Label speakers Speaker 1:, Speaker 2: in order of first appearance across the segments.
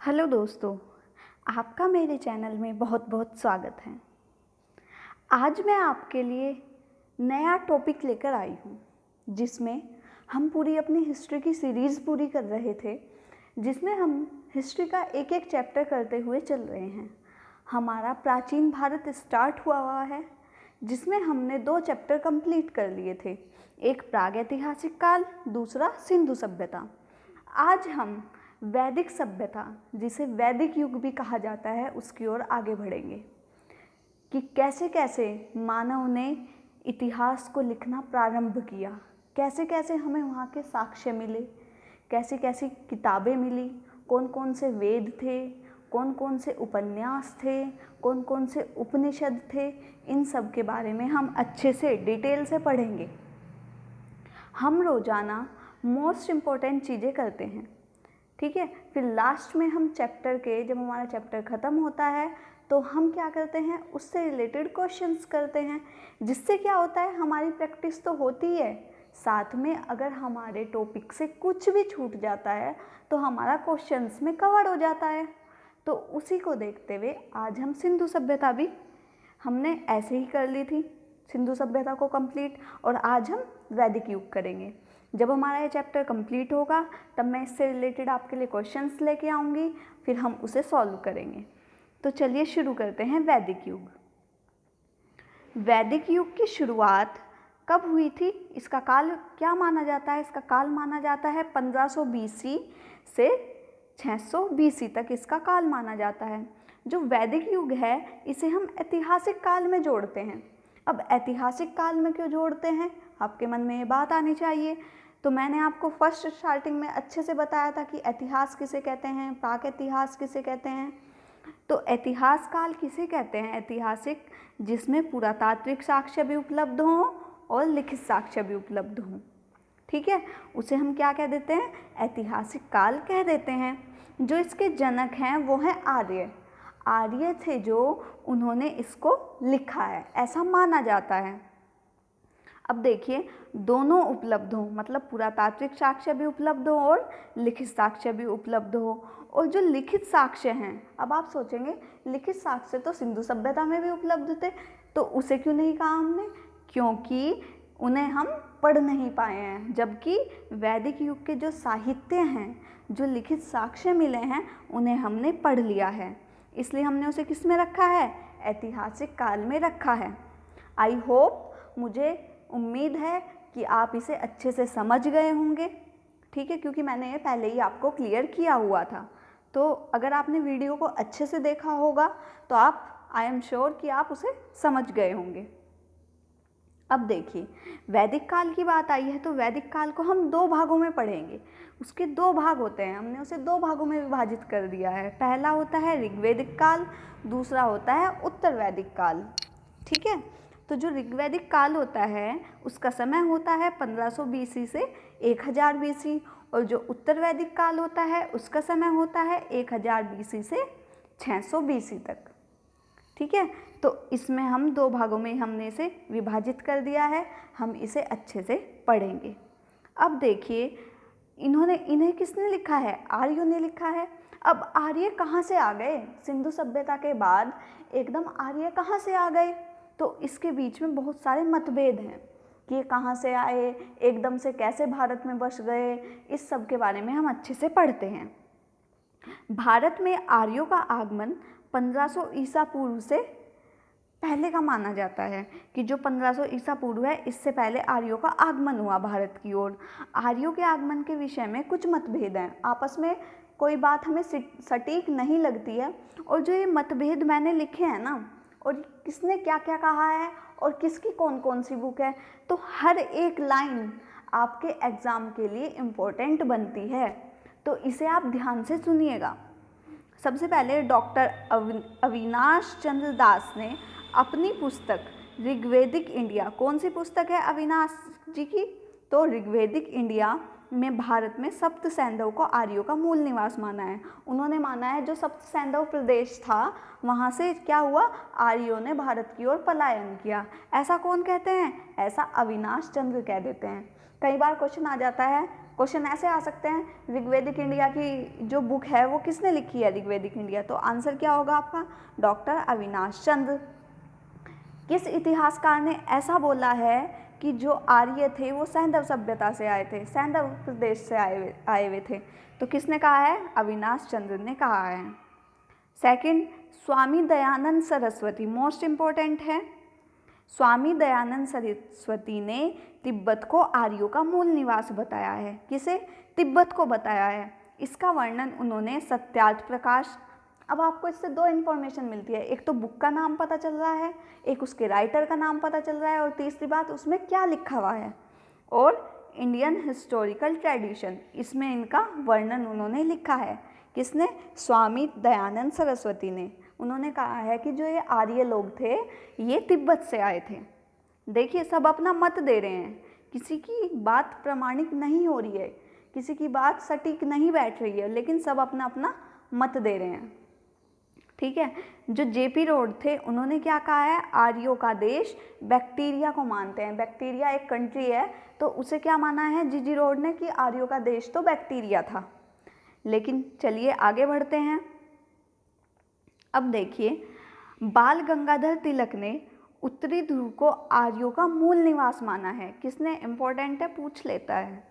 Speaker 1: Hello दोस्तों, आपका मेरे चैनल में बहुत बहुत स्वागत है। आज मैं आपके लिए नया टॉपिक लेकर आई हूँ, जिसमें हम पूरी अपनी हिस्ट्री की सीरीज़ पूरी कर रहे थे, जिसमें हम हिस्ट्री का एक एक चैप्टर करते हुए चल रहे हैं। हमारा प्राचीन भारत स्टार्ट हुआ है, जिसमें हमने 2 चैप्टर कंप्लीट कर लिए थे, एक प्रागैतिहासिक काल, दूसरा सिंधु सभ्यता। आज हम वैदिक सभ्यता, जिसे वैदिक युग भी कहा जाता है, उसकी ओर आगे बढ़ेंगे कि कैसे कैसे मानव ने इतिहास को लिखना प्रारंभ किया, कैसे कैसे हमें वहाँ के साक्ष्य मिले, कैसी कैसी किताबें मिली, कौन कौन से वेद थे, कौन कौन से उपन्यास थे, कौन कौन से उपनिषद थे। इन सब के बारे में हम अच्छे से डिटेल से पढ़ेंगे। हम रोज़ाना मोस्ट इम्पॉर्टेंट चीज़ें करते हैं, ठीक है। फिर लास्ट में हम चैप्टर के, जब हमारा चैप्टर ख़त्म होता है तो हम क्या करते हैं, उससे रिलेटेड क्वेश्चंस करते हैं, जिससे क्या होता है, हमारी प्रैक्टिस तो होती है, साथ में अगर हमारे टॉपिक से कुछ भी छूट जाता है तो हमारा क्वेश्चंस में कवर हो जाता है। तो उसी को देखते हुए आज हम सिंधु सभ्यता भी हमने ऐसे ही कर ली थी, सिंधु सभ्यता को कंप्लीट, और आज हम वैदिक युग करेंगे। जब हमारा ये चैप्टर कंप्लीट होगा तब मैं इससे रिलेटेड आपके लिए क्वेश्चंस लेके आऊँगी, फिर हम उसे सॉल्व करेंगे। तो चलिए शुरू करते हैं वैदिक युग। वैदिक युग की शुरुआत कब हुई थी, इसका काल क्या माना जाता है? इसका काल माना जाता है 1500 BC से 600 BC तक इसका काल माना जाता है। जो वैदिक युग है इसे हम ऐतिहासिक काल में जोड़ते हैं। अब ऐतिहासिक काल में क्यों जोड़ते हैं, आपके मन में ये बात आनी चाहिए। तो मैंने आपको फर्स्ट स्टार्टिंग में अच्छे से बताया था कि इतिहास किसे कहते हैं, प्राक इतिहास किसे कहते हैं। तो इतिहास काल किसे कहते हैं? ऐतिहासिक, जिसमें पुरातात्विक साक्ष्य भी उपलब्ध हों और लिखित साक्ष्य भी उपलब्ध हों, ठीक है, उसे हम क्या कह देते हैं? ऐतिहासिक काल कह देते हैं। जो इसके जनक हैं वो हैं आर्य। आर्य थे जो उन्होंने इसको लिखा है, ऐसा माना जाता है। अब देखिए, दोनों उपलब्ध हो, मतलब पुरातात्विक साक्ष्य भी उपलब्ध हो और लिखित साक्ष्य भी उपलब्ध हो। और जो लिखित साक्ष्य हैं, अब आप सोचेंगे लिखित साक्ष्य तो सिंधु सभ्यता में भी उपलब्ध थे, तो उसे क्यों नहीं कहा हमने? क्योंकि उन्हें हम पढ़ नहीं पाए हैं, जबकि वैदिक युग के जो साहित्य हैं, जो लिखित साक्ष्य मिले हैं, उन्हें हमने पढ़ लिया है, इसलिए हमने उसे किस में रखा है? ऐतिहासिक काल में रखा है। आई होप, मुझे उम्मीद है कि आप इसे अच्छे से समझ गए होंगे, ठीक है, क्योंकि मैंने ये पहले ही आपको क्लियर किया हुआ था। तो अगर आपने वीडियो को अच्छे से देखा होगा तो आप, आई एम श्योर कि आप उसे समझ गए होंगे। अब देखिए, वैदिक काल की बात आई है तो वैदिक काल को हम 2 भागों में पढ़ेंगे। उसके 2 भाग होते हैं, हमने उसे 2 भागों में विभाजित कर दिया है। पहला होता है ऋग्वैदिक काल, दूसरा होता है उत्तर वैदिक काल, ठीक है। तो जो ऋग्वैदिक काल होता है उसका समय होता है 1500 BC से 1000 BC, और जो उत्तर वैदिक काल होता है उसका समय होता है 1000 BC से 600 BC तक, ठीक है। तो इसमें हम 2 भागों में हमने इसे विभाजित कर दिया है, हम इसे अच्छे से पढ़ेंगे। अब देखिए, इन्हें किसने लिखा है? आर्यों ने लिखा है। अब आर्य कहाँ से आ गए? सिंधु सभ्यता के बाद एकदम आर्य कहाँ से आ गए? तो इसके बीच में बहुत सारे मतभेद हैं कि ये कहाँ से आए, एकदम से कैसे भारत में बस गए। इस सब के बारे में हम अच्छे से पढ़ते हैं। भारत में आर्यों का आगमन 1500 ईसा पूर्व से पहले का माना जाता है, कि जो 1500 ईसा पूर्व है, इससे पहले आर्यों का आगमन हुआ भारत की ओर। आर्यों के आगमन के विषय में कुछ मतभेद हैं, आपस में कोई बात हमें सटीक नहीं लगती है। और जो ये मतभेद मैंने लिखे हैं ना, और किसने क्या क्या कहा है और किसकी कौन कौन सी बुक है, तो हर एक लाइन आपके एग्ज़ाम के लिए इम्पोर्टेंट बनती है, तो इसे आप ध्यान से सुनिएगा। सबसे पहले डॉक्टर अविनाश चंद्र दास ने अपनी पुस्तक ऋग्वैदिक इंडिया, कौन सी पुस्तक है अविनाश जी की? तो ऋग्वैदिक इंडिया में भारत में सप्त सैंधव को आर्यों का मूल निवास माना है। उन्होंने माना है जो सप्त सैंधव प्रदेश था, वहाँ से क्या हुआ, आर्यों ने भारत की ओर पलायन किया। ऐसा कौन कहते हैं? ऐसा अविनाश चंद्र कह देते हैं। कई बार क्वेश्चन आ जाता है क्वेश्चन ऐसे आ सकते हैं, ऋग्वेदिक इंडिया की जो बुक है वो किसने लिखी है, ऋग्वेदिक इंडिया, तो आंसर क्या होगा आपका, डॉक्टर अविनाश चंद्र। किस इतिहासकार ने ऐसा बोला है कि जो आर्य थे वो सैंधव सभ्यता से आए थे, सैंधव प्रदेश से आए हुए थे, तो किसने कहा है, अविनाश चंद्र ने कहा है। Second, Swami Dayanand Saraswati, most important है। स्वामी दयानंद सरस्वती ने तिब्बत को आर्यों का मूल निवास बताया है। किसे, तिब्बत को बताया है। इसका वर्णन उन्होंने सत्यार्थ प्रकाश। अब आपको इससे दो इन्फॉर्मेशन मिलती है, एक तो बुक का नाम पता चल रहा है, एक उसके राइटर का नाम पता चल रहा है, और तीसरी बात उसमें क्या लिखा हुआ है, और इंडियन हिस्टोरिकल ट्रेडिशन, इसमें इनका वर्णन उन्होंने लिखा है। किसने, स्वामी दयानंद सरस्वती ने। उन्होंने कहा है कि जो ये आर्य लोग थे ये तिब्बत से आए थे। देखिए सब अपना मत दे रहे हैं, किसी की बात प्रमाणिक नहीं हो रही है, किसी की बात सटीक नहीं बैठ रही है, लेकिन सब अपना अपना मत दे रहे हैं। ठीक है, जो जेपी रोड थे उन्होंने क्या कहा है, आर्यों का देश बैक्टीरिया को मानते हैं। बैक्टीरिया एक कंट्री है, तो उसे क्या माना है जीजी रोड ने कि आर्यों का देश तो बैक्टीरिया था। लेकिन चलिए आगे बढ़ते हैं। अब देखिए, बाल गंगाधर तिलक ने उत्तरी ध्रुव को आर्यों का मूल निवास माना है। किसने, इंपॉर्टेंट है, पूछ लेता है।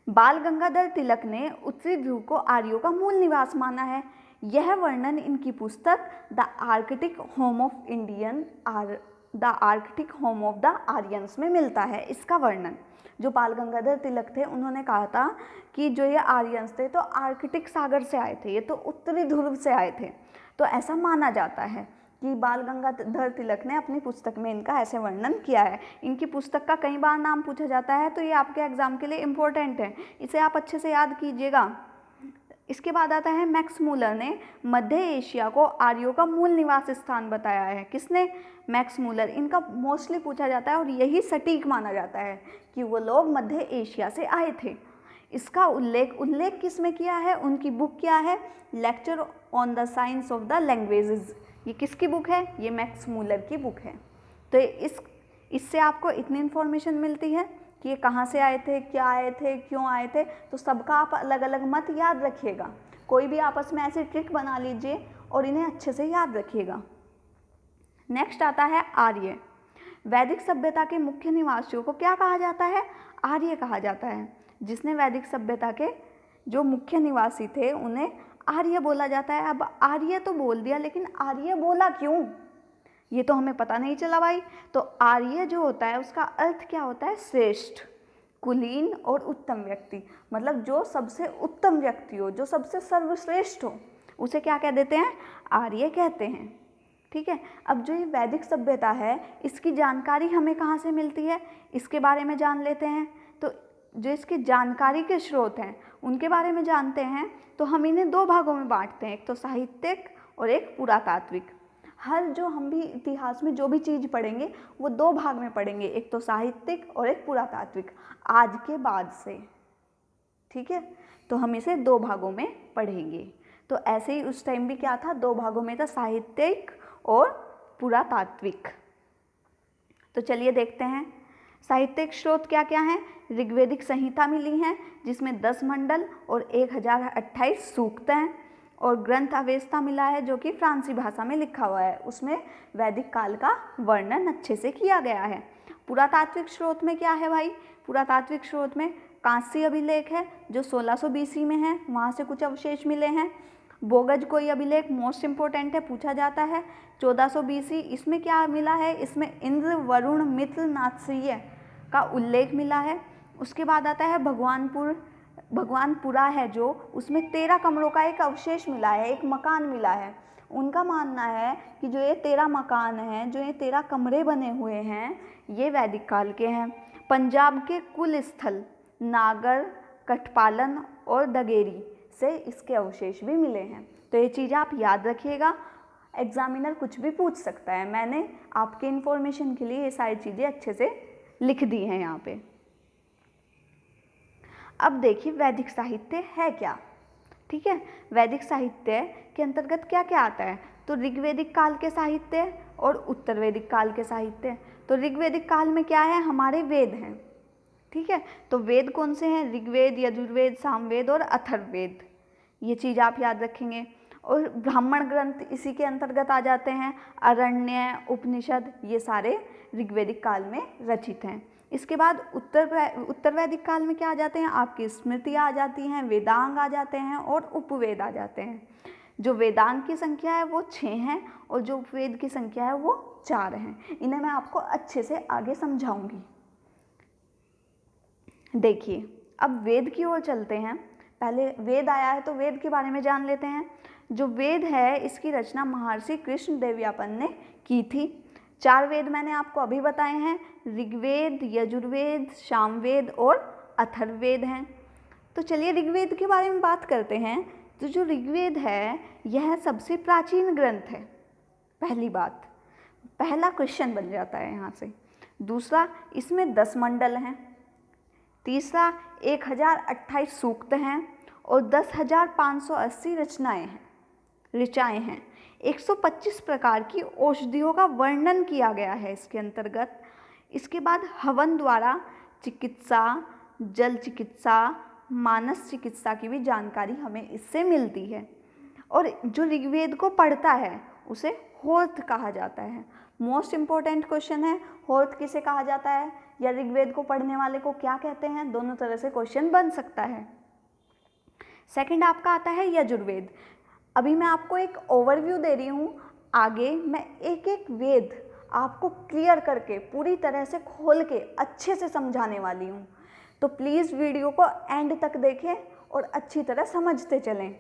Speaker 1: बाल गंगाधर तिलक ने उत्तरी ध्रुव को आर्यों का मूल निवास माना है। यह वर्णन इनकी पुस्तक the Arctic home of the Aryans में मिलता है। इसका वर्णन, जो बाल गंगाधर तिलक थे उन्होंने कहा था कि जो ये आर्यंस थे तो आर्कटिक सागर से आए थे, ये तो उत्तरी ध्रुव से आए थे, तो ऐसा माना जाता है कि बाल गंगाधर तिलक ने अपनी पुस्तक में इनका ऐसे वर्णन किया है। इनकी पुस्तक का कई बार नाम पूछा जाता है, तो ये आपके एग्जाम के लिए इम्पोर्टेंट है, इसे आप अच्छे से याद कीजिएगा। इसके बाद आता है, मैक्स मूलर ने मध्य एशिया को आर्यों का मूल निवास स्थान बताया है। किसने, मैक्स मूलर। इनका मोस्टली पूछा जाता है और यही सटीक माना जाता है कि वो लोग मध्य एशिया से आए थे। इसका उल्लेख किस में किया है, उनकी बुक क्या है, lecture on the science of the languages. ये किसकी बुक है, ये मैक्स मूलर की बुक है। तो इससे आपको इतनी इन्फॉर्मेशन मिलती है कि ये कहाँ से आए थे, क्या आए थे, क्यों आए थे। तो सबका आप अलग अलग मत याद रखिएगा, कोई भी आपस में ऐसी ट्रिक बना लीजिए और इन्हें अच्छे से याद रखिएगा। नेक्स्ट आता है आर्य। वैदिक सभ्यता के मुख्य निवासियों को क्या कहा जाता है, आर्य कहा जाता है। जिसने वैदिक सभ्यता के जो मुख्य निवासी थे उन्हें आर्य बोला जाता है। अब आर्य तो बोल दिया, लेकिन आर्य बोला क्यों, ये तो हमें पता नहीं चला भाई। तो आर्य जो होता है उसका अर्थ क्या होता है, श्रेष्ठ, कुलीन और उत्तम व्यक्ति। मतलब जो सबसे उत्तम व्यक्ति हो, जो सबसे सर्वश्रेष्ठ हो, उसे क्या कह देते हैं, आर्य कहते हैं। ठीक है, अब जो ये वैदिक सभ्यता है इसकी जानकारी हमें कहाँ से मिलती है, इसके बारे में जान लेते हैं। तो जो इसकी जानकारी के स्रोत हैं उनके बारे में जानते हैं। तो हम इन्हें दो भागों में बांटते हैं, एक तो साहित्यिक और एक पुरातात्विक। हर जो हम भी इतिहास में जो भी चीज़ पढ़ेंगे वो दो भाग में पढ़ेंगे, एक तो साहित्यिक और एक पुरातात्विक, आज के बाद से। ठीक है, तो हम इसे दो भागों में पढ़ेंगे। तो ऐसे ही उस टाइम भी क्या था, दो भागों में था, साहित्यिक और पुरातात्विक। तो चलिए देखते हैं साहित्यिक स्रोत क्या क्या हैं। ऋग्वेदिक संहिता मिली हैं जिसमें 10 मंडल और 1028 सूक्त हैं, और ग्रंथ अवेस्ता मिला है जो कि फ्रांसी भाषा में लिखा हुआ है, उसमें वैदिक काल का वर्णन अच्छे से किया गया है। पुरातात्विक स्रोत में क्या है भाई, पुरातात्विक स्रोत में कांस्य अभिलेख है जो 1600 BC में है, वहाँ से कुछ अवशेष मिले हैं। बोगज कोई अभिलेख मोस्ट इम्पोर्टेंट है, पूछा जाता है 1400 BC। इसमें क्या मिला है, इसमें इंद्र, वरुण, मित्र, नात्सीय का उल्लेख मिला है। उसके बाद आता है भगवानपुरा है जो, उसमें 13 कमरों का एक अवशेष मिला है, एक मकान मिला है। उनका मानना है कि जो ये 13 मकान हैं, जो ये 13 कमरे बने हुए हैं, ये वैदिक काल के हैं। पंजाब के कुल स्थल नागर, कठपालन और दगेरी से इसके अवशेष भी मिले हैं। तो ये चीज़ आप याद रखिएगा, एग्जामिनर कुछ भी पूछ सकता है। मैंने आपके इन्फॉर्मेशन के लिए ये सारी चीज़ें अच्छे से लिख दी हैं यहाँ पे। अब देखिए वैदिक साहित्य है क्या। ठीक है, वैदिक साहित्य के अंतर्गत क्या क्या आता है, तो ऋग्वेदिक काल के साहित्य और उत्तर वैदिक काल के साहित्य। तो ऋग्वेदिक काल में क्या है, हमारे वेद हैं, ठीक है, तो वेद कौन से हैं? ऋग्वेद, यजुर्वेद, सामवेद और अथर्ववेद। ये चीज़ आप याद रखेंगे। और ब्राह्मण ग्रंथ इसी के अंतर्गत आ जाते हैं। अरण्य, उपनिषद, ये सारे ऋग्वेदिक काल में रचित हैं। इसके बाद उत्तर वैदिक काल में क्या आ जाते हैं? आपकी स्मृतियाँ आ जाती हैं, वेदांग आ जाते हैं और उपवेद आ जाते हैं। जो वेदांग की संख्या है वो 6 हैं और जो उपवेद की संख्या है वो 4 हैं। इन्हें मैं आपको अच्छे से आगे समझाऊंगी। देखिए, अब वेद की ओर चलते हैं। पहले वेद आया है तो वेद के बारे में जान लेते हैं। जो वेद है इसकी रचना महर्षि कृष्ण देवयापन ने की थी। 4 वेद मैंने आपको अभी बताए हैं, ऋग्वेद, यजुर्वेद, सामवेद और अथर्ववेद हैं। तो चलिए ऋग्वेद के बारे में बात करते हैं। तो जो ऋग्वेद है यह सबसे प्राचीन ग्रंथ है। पहली बात, पहला क्वेश्चन बन जाता है यहाँ से। दूसरा, इसमें 10 मंडल हैं। तीसरा, 1028 सूक्त हैं और 10,580 ऋचाएँ हैं। 125 प्रकार की औषधियों का वर्णन किया गया है इसके अंतर्गत। इसके बाद हवन द्वारा चिकित्सा, जल चिकित्सा, मानस चिकित्सा की भी जानकारी हमें इससे मिलती है। और जो ऋग्वेद को पढ़ता है उसे होर्थ कहा जाता है। मोस्ट इम्पोर्टेंट क्वेश्चन है, होर्थ किसे कहा जाता है या ऋग्वेद को पढ़ने वाले को क्या कहते हैं? दोनों तरह से क्वेश्चन बन सकता है। सेकंड आपका आता है यजुर्वेद। अभी मैं आपको एक ओवरव्यू दे रही हूँ, आगे मैं एक एक वेद आपको क्लियर करके पूरी तरह से खोल के अच्छे से समझाने वाली हूँ। तो प्लीज़ वीडियो को एंड तक देखें और अच्छी तरह समझते चलें।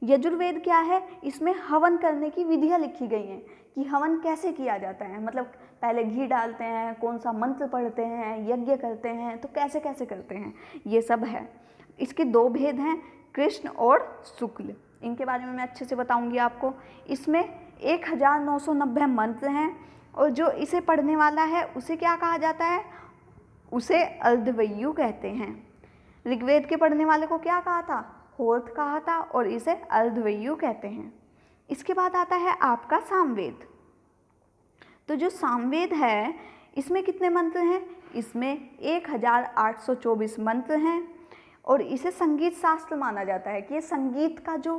Speaker 1: यजुर्वेद क्या है? इसमें हवन करने की विधियाँ लिखी गई हैं कि हवन कैसे किया जाता है, मतलब पहले घी डालते हैं, कौन सा मंत्र पढ़ते हैं, यज्ञ करते हैं, तो कैसे कैसे करते हैं, ये सब है। इसके 2 भेद हैं, कृष्ण और शुक्ल। इनके बारे में मैं अच्छे से बताऊंगी आपको। इसमें 1990 मंत्र हैं और जो इसे पढ़ने वाला है उसे क्या कहा जाता है? उसे अर्धवयु कहते हैं। ऋग्वेद के पढ़ने वाले को क्या कहा था? होर्थ कहा था और इसे अर्धवयु कहते हैं। इसके बाद आता है आपका सामवेद। तो जो सामवेद है इसमें कितने मंत्र हैं? इसमें 1824 मंत्र हैं और इसे संगीत शास्त्र माना जाता है कि ये संगीत का जो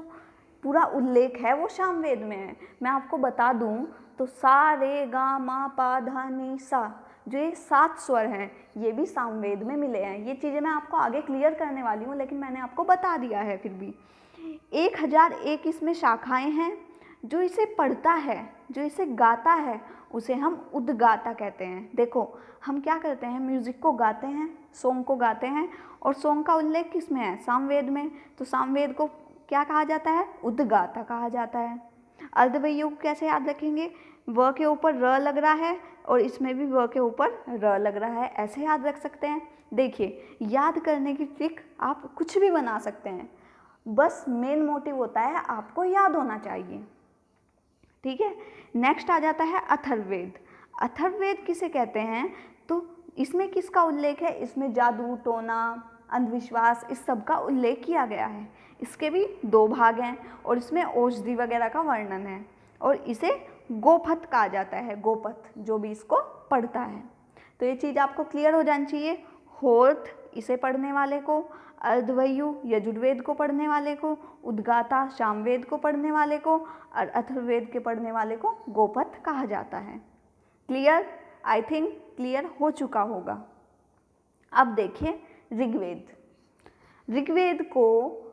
Speaker 1: पूरा उल्लेख है वो सामवेद में है। मैं आपको बता दूं तो सा, रे, गा, मा, पा, धा, नी, सा, जो ये 7 स्वर हैं ये भी सामवेद में मिले हैं। ये चीज़ें मैं आपको आगे क्लियर करने वाली हूँ, लेकिन मैंने आपको बता दिया है। फिर भी 1001 इसमें शाखाएं हैं। जो इसे पढ़ता है, जो इसे गाता है, उसे हम उद्गाता कहते हैं। देखो, हम क्या करते हैं? म्यूज़िक को गाते हैं, सॉन्ग को गाते हैं, और सॉन्ग का उल्लेख किस में है? सामवेद में। तो सामवेद को क्या कहा जाता है? उद्गाता कहा जाता है। अर्धवयु कैसे याद रखेंगे? व के ऊपर र लग रहा है और इसमें भी व के ऊपर र लग रहा है, ऐसे याद रख सकते हैं। देखिए, याद करने की ट्रिक आप कुछ भी बना सकते हैं, बस मेन मोटिव होता है आपको याद होना चाहिए। ठीक है, नेक्स्ट आ जाता है अथर्ववेद। अथर्ववेद किसे कहते हैं? तो इसमें किसका उल्लेख है? इसमें जादू, टोना, अंधविश्वास, इस सब का उल्लेख किया गया है। इसके भी 2 भाग हैं और इसमें औषधि वगैरह का वर्णन है और इसे गोपथ कहा जाता है। गोपथ जो भी इसको पढ़ता है। तो ये चीज़ आपको क्लियर हो जानी चाहिए। होर्थ इसे पढ़ने वाले को, अर्धवयु यजुर्वेद को पढ़ने वाले को, उद्गाता सामवेद को पढ़ने वाले को और अथर्ववेद के पढ़ने वाले को गोपथ कहा जाता है। क्लियर? आई थिंक क्लियर हो चुका होगा। अब देखिए ऋग्वेद। ऋग्वेद को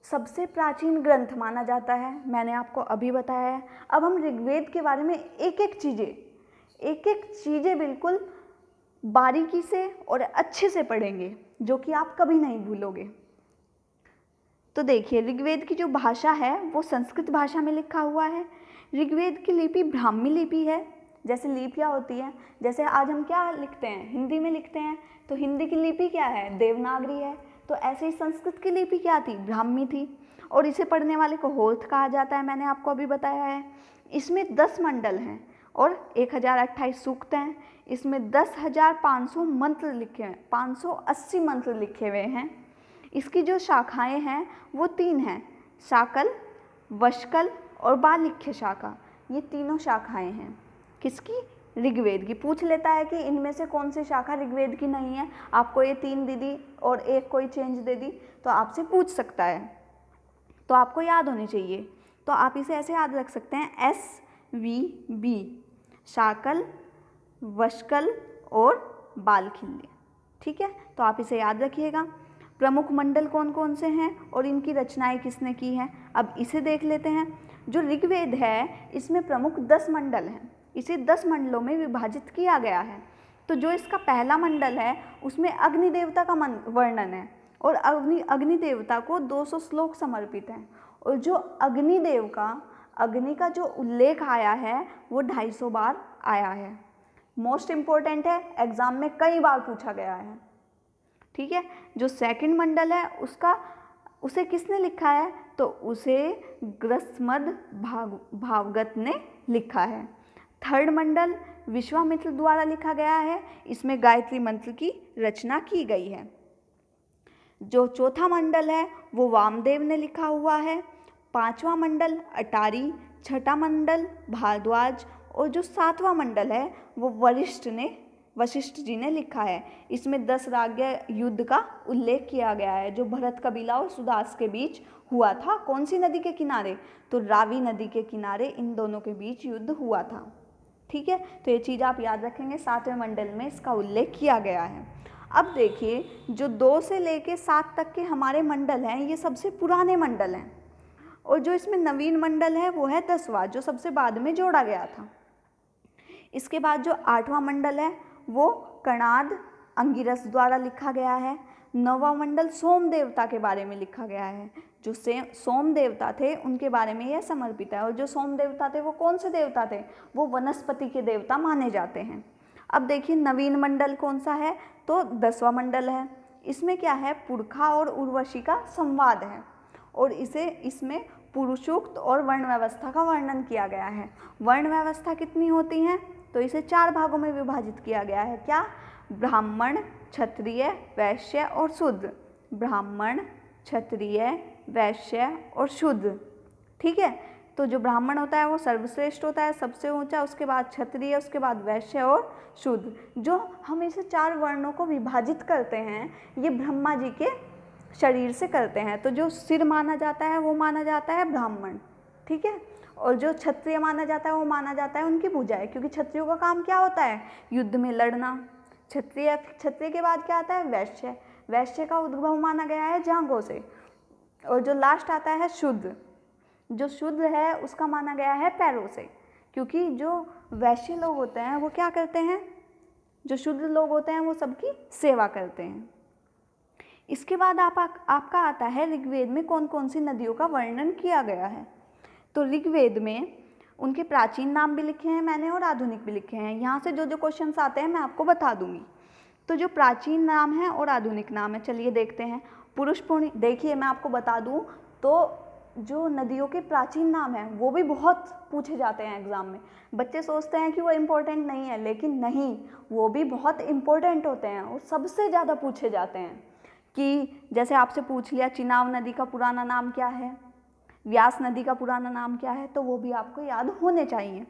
Speaker 1: सबसे प्राचीन ग्रंथ माना जाता है, मैंने आपको अभी बताया है। अब हम ऋग्वेद के बारे में एक एक चीज़ें बिल्कुल बारीकी से और अच्छे से पढ़ेंगे, जो कि आप कभी नहीं भूलोगे। तो देखिए, ऋग्वेद की जो भाषा है वो संस्कृत भाषा में लिखा हुआ है। ऋग्वेद की लिपि ब्राह्मी लिपि है। जैसे लिपियाँ होती हैं, जैसे आज हम क्या लिखते हैं? हिंदी में लिखते हैं, तो हिंदी की लिपि क्या है? देवनागरी है। तो ऐसे ही संस्कृत की लिपि क्या थी? ब्राह्मी थी। और इसे पढ़ने वाले को होर्थ कहा जाता है, मैंने आपको अभी बताया है। इसमें 10 मंडल हैं और 1028 सूक्त हैं। इसमें 10,500 मंत्र लिखे हैं, 580 मंत्र लिखे हुए हैं। इसकी जो शाखाएं हैं वो 3 हैं, शाकल, वशकल और बालिख्य शाखा। ये तीनों शाखाएं हैं किसकी? ऋग्वेद की। पूछ लेता है कि इनमें से कौन सी शाखा ऋग्वेद की नहीं है, आपको ये 3 दे दी और एक कोई चेंज दे दी, तो आपसे पूछ सकता है, तो आपको याद होनी चाहिए। तो आप इसे ऐसे याद रख सकते हैं SVB, शाकल, वशकल और बालखिल्य। ठीक है, तो आप इसे याद रखिएगा। प्रमुख मंडल कौन कौन से हैं और इनकी रचनाएं किसने की हैं, अब इसे देख लेते हैं। जो ऋग्वेद है इसमें प्रमुख 10 मंडल हैं, इसे 10 मंडलों में विभाजित किया गया है। तो जो इसका पहला मंडल है उसमें अग्नि देवता का वर्णन है और अग्नि देवता को 200 श्लोक समर्पित हैं, और जो अग्नि का जो उल्लेख आया है वो 250 बार आया है। मोस्ट इम्पोर्टेंट है, एग्जाम में कई बार पूछा गया है। ठीक है, जो सेकंड मंडल है उसे किसने लिखा है, तो उसे ग्रसमद भागवत ने लिखा है। थर्ड मंडल विश्वामित्र द्वारा लिखा गया है, इसमें गायत्री मंत्र की रचना की गई है। जो चौथा मंडल है वो वामदेव ने लिखा हुआ है। पांचवा मंडल अटारी, छठा मंडल भारद्वाज और जो सातवां मंडल है वो वशिष्ठ जी ने लिखा है। इसमें 10 राज्य युद्ध का उल्लेख किया गया है जो भरत कबीला और सुदास के बीच हुआ था। कौन सी नदी के किनारे, तो रावी नदी के किनारे इन दोनों के बीच युद्ध हुआ था। ठीक है, तो ये चीज़ आप याद रखेंगे, 7वें मंडल में इसका उल्लेख किया गया है। अब देखिए, जो 2 से लेके 7 तक के हमारे मंडल हैं ये सबसे पुराने मंडल हैं, और जो इसमें नवीन मंडल है वो है 10वां, जो सबसे बाद में जोड़ा गया था। इसके बाद जो 8वां मंडल है वो कणाद अंगिरस द्वारा लिखा गया है। 9वां मंडल सोम देवता के बारे में लिखा गया है। जो सोम देवता थे उनके बारे में यह समर्पित है, और जो सोम देवता थे वो कौन से देवता थे, वो वनस्पति के देवता माने जाते हैं। अब देखिए नवीन मंडल कौन सा है, तो 10वां मंडल है। इसमें क्या है, पुरखा और उर्वशी का संवाद है, और इसमें पुरुषोक्त और वर्ण व्यवस्था का वर्णन किया गया है। वर्ण व्यवस्था कितनी होती है, तो इसे 4 भागों में विभाजित किया गया है। क्या, ब्राह्मण, क्षत्रिय, वैश्य और शूद्र। ब्राह्मण, क्षत्रिय, वैश्य और शूद्र। ठीक है, तो जो ब्राह्मण होता है वो सर्वश्रेष्ठ होता है, सबसे ऊंचा, उसके बाद क्षत्रिय, उसके बाद वैश्य और शूद्र। जो हम इसे 4 वर्णों को विभाजित करते हैं ये ब्रह्मा जी के शरीर से करते हैं। तो जो सिर माना जाता है वो माना जाता है ब्राह्मण। ठीक है, और जो क्षत्रिय माना जाता है वो माना जाता है उनकी भुजाएं, क्योंकि क्षत्रियों का काम क्या होता है, युद्ध में लड़ना। क्षत्रिय के बाद क्या आता है, वैश्य। वैश्य का उद्भव माना गया है जांघों से। और जो लास्ट आता है शूद्र। जो शूद्र है उसका माना गया है पैरों से, क्योंकि जो वैश्य लोग होते हैं वो क्या करते हैं, जो शूद्र लोग होते हैं वो सबकी सेवा करते हैं। इसके बाद आपका आता है ऋग्वेद में कौन कौन सी नदियों का वर्णन किया गया है। तो ऋग्वेद में उनके प्राचीन नाम भी लिखे हैं मैंने और आधुनिक भी लिखे हैं। यहाँ से जो जो क्वेश्चंस आते हैं मैं आपको बता दूंगी। तो जो प्राचीन नाम है और आधुनिक नाम है, चलिए देखते हैं। पुरुष पुण्य, देखिए मैं आपको बता दूं तो जो नदियों के प्राचीन नाम हैं वो भी बहुत पूछे जाते हैं एग्ज़ाम में। बच्चे सोचते हैं कि वो इम्पोर्टेंट नहीं है, लेकिन नहीं, वो भी बहुत इम्पोर्टेंट होते हैं और सबसे ज़्यादा पूछे जाते हैं। कि जैसे आपसे पूछ लिया चिनाब नदी का पुराना नाम क्या है, व्यास नदी का पुराना नाम क्या है, तो वो भी आपको याद होने चाहिए।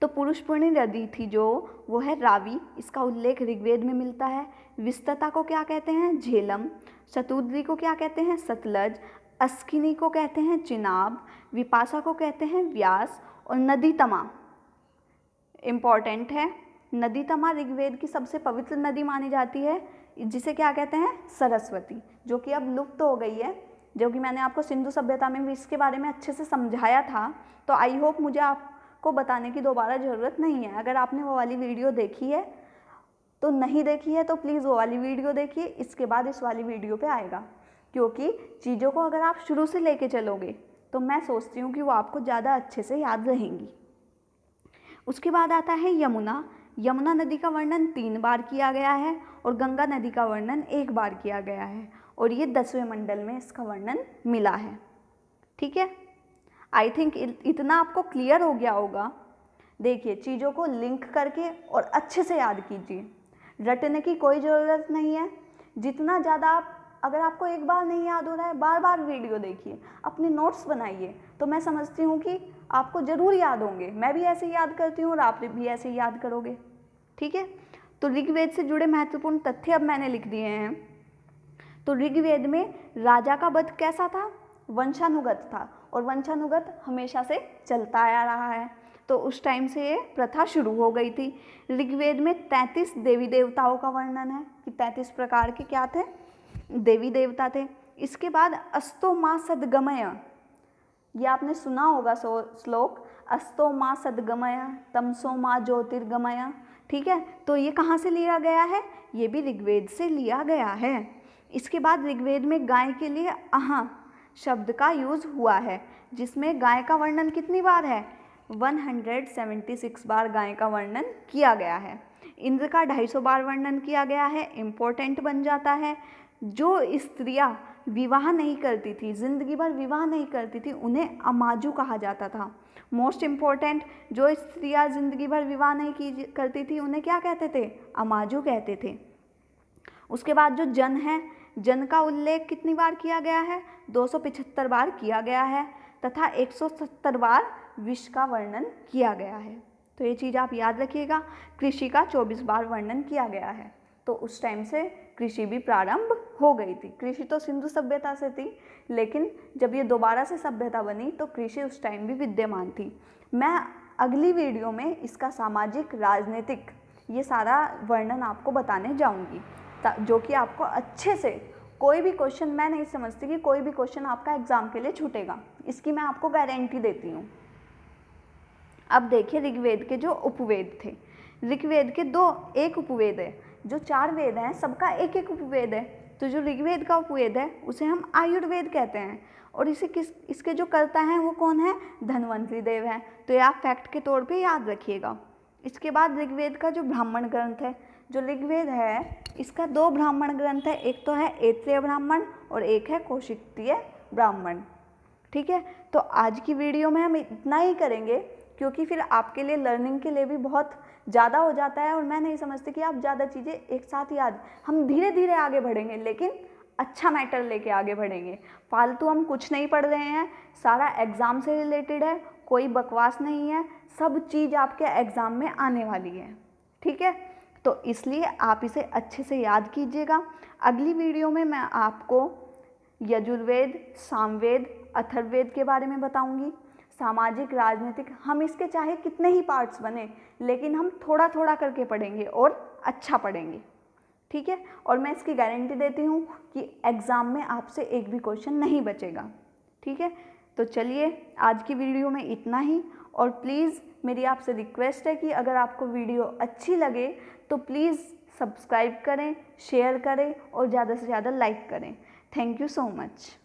Speaker 1: तो पुरुषपुणी नदी थी जो, वो है रावी, इसका उल्लेख ऋग्वेद में मिलता है। विस्तता को क्या कहते हैं, झेलम। शतुद्री को क्या कहते हैं, सतलज। अस्किनी को कहते हैं चिनाब। विपाशा को कहते हैं व्यास। और नदी तमा इम्पॉर्टेंट है। नदी तमा ऋग्वेद की सबसे पवित्र नदी मानी जाती है, जिसे क्या कहते हैं, सरस्वती, जो कि अब लुप्त हो गई है। जो कि मैंने आपको सिंधु सभ्यता में भी इसके बारे में अच्छे से समझाया था, तो आई होप मुझे आपको बताने की दोबारा ज़रूरत नहीं है। अगर आपने वो वाली वीडियो देखी है तो, नहीं देखी है तो प्लीज़ वो वाली वीडियो देखिए, इसके बाद इस वाली वीडियो पे आएगा। क्योंकि चीज़ों को अगर आप शुरू से लेके चलोगे तो मैं सोचती हूँ कि वो आपको ज़्यादा अच्छे से याद रहेंगी। उसके बाद आता है यमुना। यमुना नदी का वर्णन 3 बार किया गया है और गंगा नदी का वर्णन 1 बार किया गया है, और ये 10वें मंडल में इसका वर्णन मिला है। ठीक है, आई थिंक इतना आपको क्लियर हो गया होगा। देखिए, चीज़ों को लिंक करके और अच्छे से याद कीजिए, रटने की कोई ज़रूरत नहीं है। जितना ज़्यादा आप अगर आपको एक बार नहीं याद हो रहा है, बार बार वीडियो देखिए, अपने नोट्स बनाइए, तो मैं समझती हूँ कि आपको ज़रूर याद होंगे। मैं भी ऐसे ही याद करती हूँ और आप भी ऐसे ही याद करोगे। ठीक है, तो ऋग्वेद से जुड़े महत्वपूर्ण तथ्य अब मैंने लिख दिए हैं। तो ऋग्वेद में राजा का वध कैसा था? वंशानुगत था, और वंशानुगत हमेशा से चलता आ रहा है। तो उस टाइम से ये प्रथा शुरू हो गई थी। ऋग्वेद में 33 देवी देवताओं का वर्णन है कि 33 प्रकार के क्या थे? देवी देवता थे। इसके बाद अस्तो माँ सद्गमय, ये आपने सुना होगा श्लोक, अस्तो माँ सद्गमय तमसो माँ ज्योतिर्गमय। ठीक है, तो ये कहाँ से लिया गया है? ये भी ऋग्वेद से लिया गया है। इसके बाद ऋग्वेद में गाय के लिए अह शब्द का यूज हुआ है, जिसमें गाय का वर्णन कितनी बार है? 176 बार गाय का वर्णन किया गया है। इंद्र का 250 बार वर्णन किया गया है, इम्पोर्टेंट बन जाता है। जो स्त्रियां विवाह नहीं करती थी, जिंदगी भर विवाह नहीं करती थी, उन्हें अमाजु कहा जाता था। मोस्ट इम्पोर्टेंट, जो स्त्रियां जिंदगी भर विवाह नहीं करती थी, उन्हें क्या कहते थे? अमाजु कहते थे। उसके बाद जो जन है, जन का उल्लेख कितनी बार किया गया है? 275 बार किया गया है, तथा 170 बार विष का वर्णन किया गया है। तो ये चीज़ आप याद रखिएगा। कृषि का 24 बार वर्णन किया गया है। तो उस टाइम से कृषि भी प्रारंभ हो गई थी। कृषि तो सिंधु सभ्यता से थी, लेकिन जब ये दोबारा से सभ्यता बनी तो कृषि उस टाइम भी विद्यमान थी। मैं अगली वीडियो में इसका सामाजिक, राजनीतिक, ये सारा वर्णन आपको बताने जाऊंगी, जो कि आपको अच्छे से, कोई भी क्वेश्चन, मैं नहीं समझती कि कोई भी क्वेश्चन आपका एग्जाम के लिए छूटेगा, इसकी मैं आपको गारंटी देती हूँ। अब देखिए ऋग्वेद के जो उपवेद थे, ऋग्वेद के एक उपवेद है, जो 4 वेद हैं सबका एक एक उपवेद है। तो जो ऋग्वेद का उपवेद है उसे हम आयुर्वेद कहते हैं, और इसके जो कर्ता हैं वो कौन है? धन्वंतरि देव हैं। तो ये आप फैक्ट के तौर पे याद रखिएगा। इसके बाद ऋग्वेद का जो ब्राह्मण ग्रंथ है, जो ऋग्वेद है इसका 2 ब्राह्मण ग्रंथ है, एक तो है ऐत्रेय ब्राह्मण और एक है कौशिकीय ब्राह्मण। ठीक है, तो आज की वीडियो में हम इतना ही करेंगे, क्योंकि फिर आपके लिए लर्निंग के लिए भी बहुत ज़्यादा हो जाता है, और मैं नहीं समझती कि आप ज़्यादा चीज़ें एक साथ याद, हम धीरे धीरे आगे बढ़ेंगे, लेकिन अच्छा मैटर लेके आगे बढ़ेंगे। फालतू हम कुछ नहीं पढ़ रहे हैं, सारा एग्ज़ाम से रिलेटेड है, कोई बकवास नहीं है, सब चीज़ आपके एग्ज़ाम में आने वाली है। ठीक है, तो इसलिए आप इसे अच्छे से याद कीजिएगा। अगली वीडियो में मैं आपको यजुर्वेद, सामवेद, अथर्ववेद के बारे में बताऊंगी। सामाजिक, राजनीतिक, हम इसके चाहे कितने ही पार्ट्स बने, लेकिन हम थोड़ा थोड़ा करके पढ़ेंगे और अच्छा पढ़ेंगे। ठीक है, और मैं इसकी गारंटी देती हूँ कि एग्ज़ाम में आपसे एक भी क्वेश्चन नहीं बचेगा। ठीक है, तो चलिए आज की वीडियो में इतना ही, और प्लीज़ मेरी आपसे रिक्वेस्ट है कि अगर आपको वीडियो अच्छी लगे तो प्लीज़ सब्सक्राइब करें, शेयर करें और ज़्यादा से ज़्यादा लाइक करें। Thank you so much.